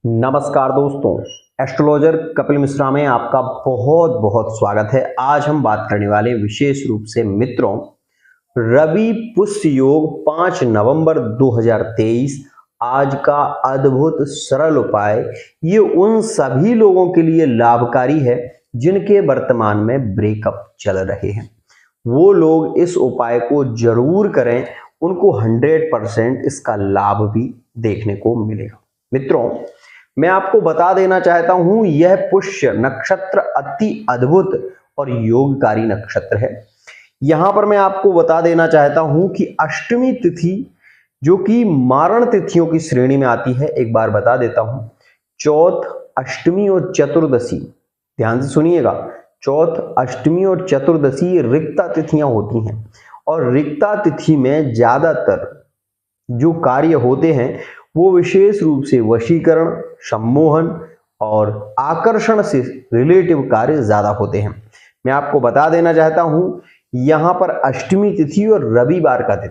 नमस्कार दोस्तों, एस्ट्रोलॉजर कपिल मिश्रा में आपका बहुत बहुत स्वागत है। आज हम बात करने वाले विशेष रूप से मित्रों, रवि पुष्य योग 5 नवंबर 2023 आज का अद्भुत सरल उपाय। ये उन सभी लोगों के लिए लाभकारी है जिनके वर्तमान में ब्रेकअप चल रहे हैं। वो लोग इस उपाय को जरूर करें, उनको 100% इसका लाभ भी देखने को मिलेगा। मित्रों, मैं आपको बता देना चाहता हूं, यह पुष्य नक्षत्र अति अद्भुत और योगकारी नक्षत्र है। यहां पर मैं आपको बता देना चाहता हूं कि अष्टमी तिथि जो कि मारण तिथियों की श्रेणी में आती है, एक बार बता देता हूं, चौथ, अष्टमी और चतुर्दशी, ध्यान से सुनिएगा, चौथ, अष्टमी और चतुर्दशी रिक्ता तिथियां होती हैं और रिक्ता तिथि में ज्यादातर जो कार्य होते हैं वो विशेष रूप से वशीकरण, सम्मोहन और आकर्षण से रिलेटिव कार्य ज्यादा होते हैं। मैं आपको बता देना चाहता हूं, यहां पर अष्टमी तिथि और रविवार का दिन,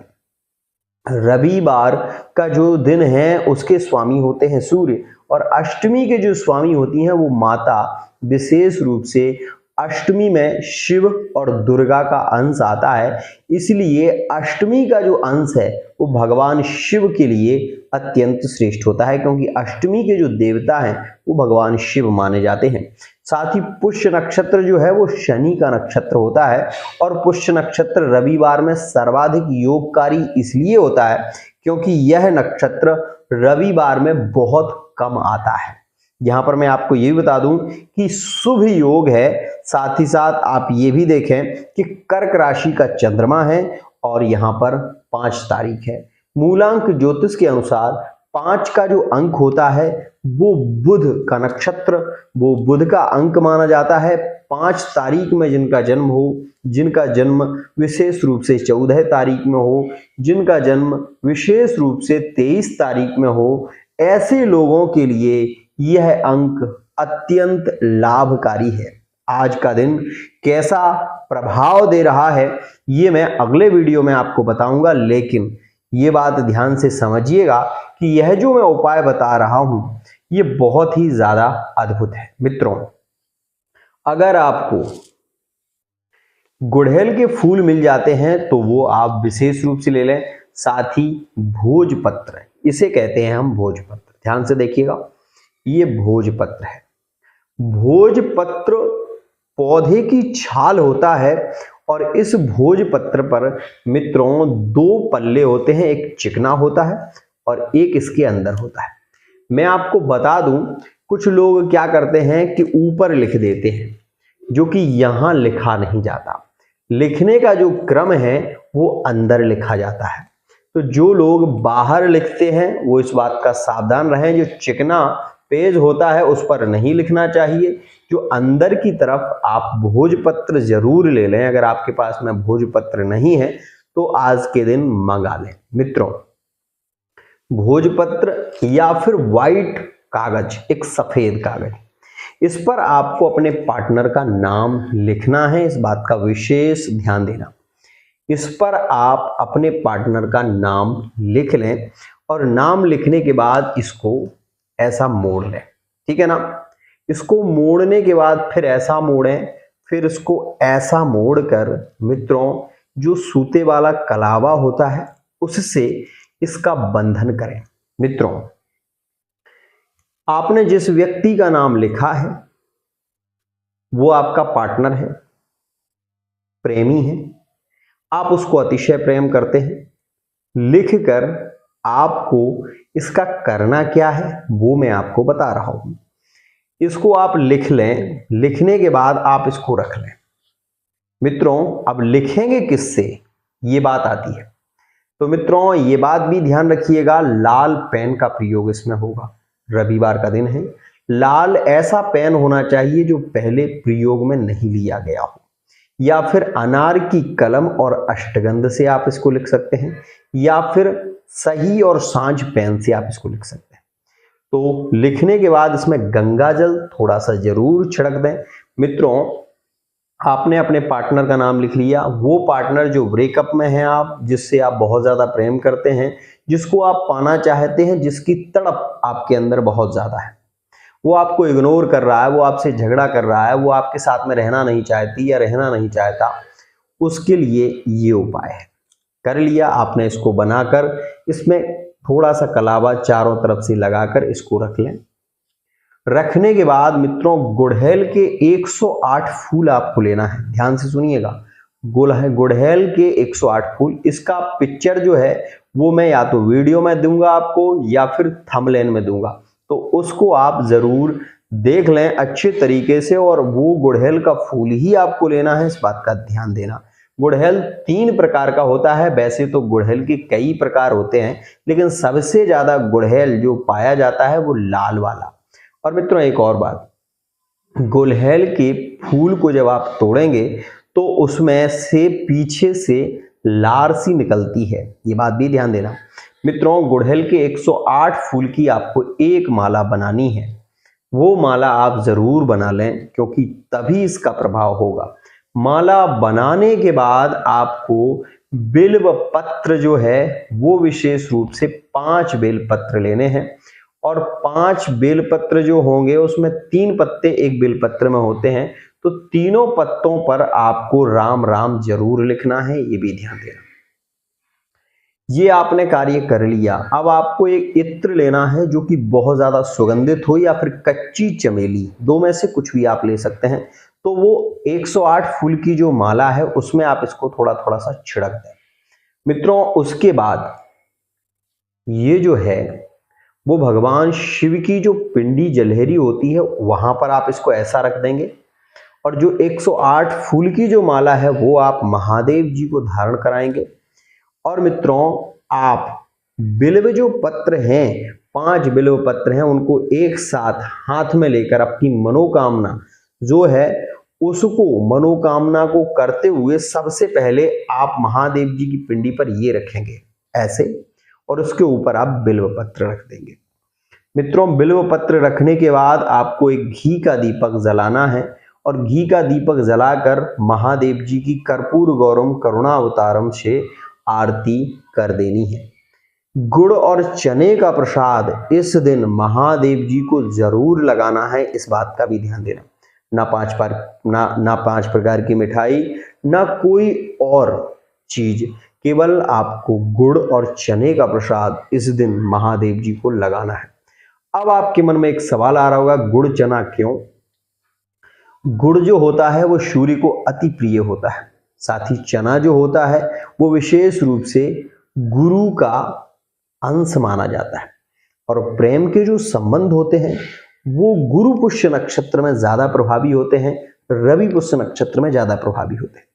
रविवार का जो दिन है उसके स्वामी होते हैं सूर्य, और अष्टमी के जो स्वामी होती हैं वो माता। विशेष रूप से अष्टमी में शिव और दुर्गा का अंश आता है, इसलिए अष्टमी का जो अंश है वो भगवान शिव के लिए अत्यंत श्रेष्ठ होता है, क्योंकि अष्टमी के जो देवता हैं वो भगवान शिव माने जाते हैं। साथ ही पुष्य नक्षत्र जो है वो शनि का नक्षत्र होता है, और पुष्य नक्षत्र रविवार में सर्वाधिक योगकारी इसलिए होता है क्योंकि यह नक्षत्र रविवार में बहुत कम आता है। यहां पर मैं आपको ये भी बता दूं कि शुभ योग है। साथ ही साथ आप ये भी देखें कि कर्क राशि का चंद्रमा है और यहां पर 5 तारीख है। मूलांक ज्योतिष के अनुसार 5 का जो अंक होता है वो बुध का नक्षत्र, वो बुध का अंक माना जाता है। 5 तारीख में जिनका जन्म हो, जिनका जन्म विशेष रूप से 14 तारीख में हो, जिनका जन्म विशेष रूप से 23 तारीख में हो, ऐसे लोगों के लिए यह अंक अत्यंत लाभकारी है। आज का दिन कैसा प्रभाव दे रहा है ये मैं अगले वीडियो में आपको बताऊंगा, लेकिन ये बात ध्यान से समझिएगा कि यह जो मैं उपाय बता रहा हूं ये बहुत ही ज्यादा अद्भुत है। मित्रों, अगर आपको गुड़हल के फूल मिल जाते हैं तो वो आप विशेष रूप से ले लें। साथ ही भोजपत्र, इसे कहते हैं हम भोजपत्र, ध्यान से देखिएगा, ये भोजपत्र है। भोजपत्र पौधे की छाल होता है और इस भोजपत्र पर मित्रों 2 पल्ले होते हैं, एक चिकना होता है और एक इसके अंदर होता है। मैं आपको बता दूं, कुछ लोग क्या करते हैं कि ऊपर लिख देते हैं, जो कि यहां लिखा नहीं जाता। लिखने का जो क्रम है वो अंदर लिखा जाता है। तो जो लोग बाहर लिखते हैं वो इस बात का सावधान रहें, जो चिकना पेज होता है उस पर नहीं लिखना चाहिए। जो अंदर की तरफ आप भोजपत्र जरूर ले लें। अगर आपके पास में भोजपत्र नहीं है तो आज के दिन मंगा लें। मित्रों, भोजपत्र या फिर व्हाइट कागज, एक सफेद कागज, इस पर आपको अपने पार्टनर का नाम लिखना है। इस बात का विशेष ध्यान देना। इस पर आप अपने पार्टनर का नाम लिख लें और नाम लिखने के बाद इसको ऐसा मोड़ लें, ठीक है ना। इसको मोड़ने के बाद फिर ऐसा मोड़ें, फिर इसको ऐसा मोड़कर मित्रों जो सूते वाला कलावा होता है उससे इसका बंधन करें। मित्रों, आपने जिस व्यक्ति का नाम लिखा है वो आपका पार्टनर है, प्रेमी है, आप उसको अतिशय प्रेम करते हैं। लिखकर आपको इसका करना क्या है वो मैं आपको बता रहा हूं। इसको आप लिख लें, लिखने के बाद आप इसको रख लें। मित्रों, अब लिखेंगे किससे ये बात आती है, तो मित्रों ये बात भी ध्यान रखिएगा, लाल पेन का प्रयोग इसमें होगा। रविवार का दिन है, लाल ऐसा पेन होना चाहिए जो पहले प्रयोग में नहीं लिया गया हो, या फिर अनार की कलम और अष्टगंध से आप इसको लिख सकते हैं, या फिर सही और सांझ पेन से आप इसको लिख सकते हैं। तो लिखने के बाद इसमें गंगा जल थोड़ा सा जरूर छिड़क दें। मित्रों, आपने अपने पार्टनर का नाम लिख लिया, वो पार्टनर जो ब्रेकअप में है आप, जिससे आप बहुत ज़्यादा प्रेम करते हैं, जिसको आप पाना चाहते हैं, जिसकी तड़प आपके अंदर बहुत ज़्यादा है, वो आपको इग्नोर कर रहा है, वो आपसे झगड़ा कर रहा है, वो आपके साथ में रहना नहीं चाहती या रहना नहीं चाहता, उसके लिए ये उपाय है। कर लिया आपने, इसको बनाकर इसमें थोड़ा सा कलावा चारों तरफ से लगाकर इसको रख लें। रखने के बाद मित्रों गुड़हल के 108 फूल आपको लेना है, ध्यान से सुनिएगा। गुड़हल के 108 फूल, इसका पिक्चर जो है वो मैं या तो वीडियो में दूंगा आपको या फिर थंबनेल में दूंगा, तो उसको आप जरूर देख लें अच्छे तरीके से। और वो गुड़हल का फूल ही आपको लेना है, इस बात का ध्यान देना। गुड़हल 3 प्रकार का होता है, वैसे तो गुड़हल के कई प्रकार होते हैं, लेकिन सबसे ज्यादा गुड़हल जो पाया जाता है वो लाल वाला। और मित्रों एक और बात, गुड़हल के फूल को जब आप तोड़ेंगे तो उसमें से पीछे से लार सी निकलती है, ये बात भी ध्यान देना। मित्रों गुड़हल के 108 फूल की आपको एक माला बनानी है, वो माला आप जरूर बना लें, क्योंकि तभी इसका प्रभाव होगा। माला बनाने के बाद आपको बिल्व पत्र जो है वो विशेष रूप से 5 बेल पत्र लेने हैं, और 5 बेल पत्र जो होंगे उसमें 3 पत्ते एक बेल पत्र में होते हैं, तो तीनों पत्तों पर आपको राम राम जरूर लिखना है, ये भी ध्यान देना। ये आपने कार्य कर लिया। अब आपको एक इत्र लेना है जो कि बहुत ज्यादा सुगंधित हो, या फिर कच्ची चमेली, दो में से कुछ भी आप ले सकते हैं। तो वो 108 फूल की जो माला है उसमें आप इसको थोड़ा थोड़ा सा छिड़क दें। मित्रों उसके बाद ये जो है वो भगवान शिव की जो पिंडी जलहरी होती है वहां पर आप इसको ऐसा रख देंगे, और जो 108 फूल की जो माला है वो आप महादेव जी को धारण कराएंगे। और मित्रों आप बिल्व जो पत्र हैं, 5 बिल्व पत्र हैं, उनको एक साथ हाथ में लेकर अपनी मनोकामना जो है उसको, मनोकामना को करते हुए सबसे पहले आप महादेव जी की पिंडी पर ये रखेंगे ऐसे, और उसके ऊपर आप बिल्व पत्र रख देंगे। मित्रों बिल्व पत्र रखने के बाद आपको एक घी का दीपक जलाना है, और घी का दीपक जलाकर महादेव जी की कर्पूर गौरम करुणावतारम से आरती कर देनी है। गुड़ और चने का प्रसाद इस दिन महादेव जी को जरूर लगाना है, इस बात का भी ध्यान देना। ना 5 प्रकार की मिठाई, ना कोई और चीज, केवल आपको गुड़ और चने का प्रसाद इस दिन महादेव जी को लगाना है। अब आपके मन में एक सवाल आ रहा होगा, गुड़ चना क्यों? गुड़ जो होता है वो सूर्य को अति प्रिय होता है, साथ ही चना जो होता है वो विशेष रूप से गुरु का अंश माना जाता है, और प्रेम के जो संबंध होते हैं वो गुरु पुष्य नक्षत्र में ज्यादा प्रभावी होते हैं, रवि पुष्य नक्षत्र में ज्यादा प्रभावी होते हैं।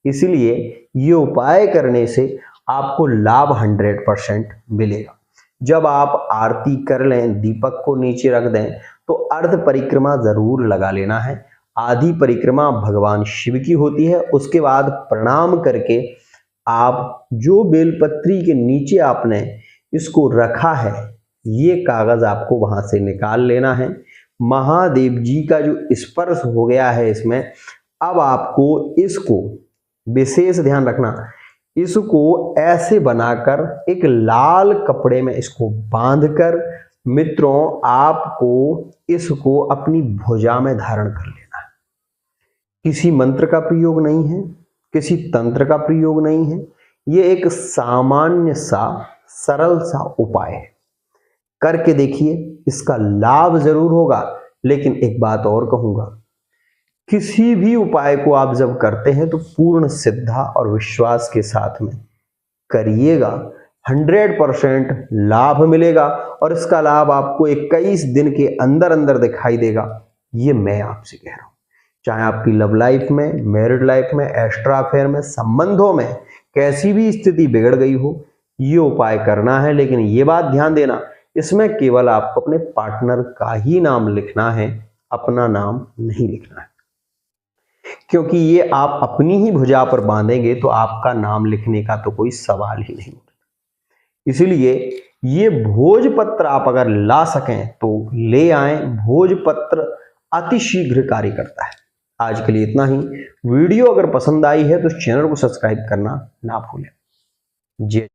इसीलिए ये उपाय करने से आपको लाभ 100% मिलेगा। जब आप आरती कर लें, दीपक को नीचे रख दें, तो अर्ध परिक्रमा जरूर लगा लेना है। आधी परिक्रमा भगवान शिव की होती है, उसके बाद प्रणाम करके आप जो बेलपत्री के नीचे आपने इसको रखा है ये कागज आपको वहां से निकाल लेना है। महादेव जी का जो स्पर्श हो गया है इसमें, अब आपको इसको विशेष ध्यान रखना, इसको ऐसे बनाकर एक लाल कपड़े में इसको बांधकर मित्रों आपको इसको अपनी भुजा में धारण कर लेना है। किसी मंत्र का प्रयोग नहीं है, किसी तंत्र का प्रयोग नहीं है, ये एक सामान्य सा सरल सा उपाय है। करके देखिए, इसका लाभ जरूर होगा। लेकिन एक बात और कहूंगा, किसी भी उपाय को आप जब करते हैं तो पूर्ण श्रद्धा और विश्वास के साथ में करिएगा, 100% लाभ मिलेगा, और इसका लाभ आपको 21 दिन के अंदर अंदर दिखाई देगा। ये मैं आपसे कह रहा हूं। चाहे आपकी लव लाइफ में, मैरिड लाइफ में, एक्स्ट्रा अफेयर में, संबंधों में कैसी भी स्थिति बिगड़ गई हो, ये उपाय करना है। लेकिन ये बात ध्यान देना, इसमें केवल आपको अपने पार्टनर का ही नाम लिखना है, अपना नाम नहीं लिखना है, क्योंकि ये आप अपनी ही भुजा पर बांधेंगे तो आपका नाम लिखने का तो कोई सवाल ही नहीं उठता। इसलिए ये भोजपत्र आप अगर ला सकें तो ले आएं। भोजपत्र अति शीघ्र कार्य करता है। आज के लिए इतना ही। वीडियो अगर पसंद आई है तो चैनल को सब्सक्राइब करना ना भूलें। जी।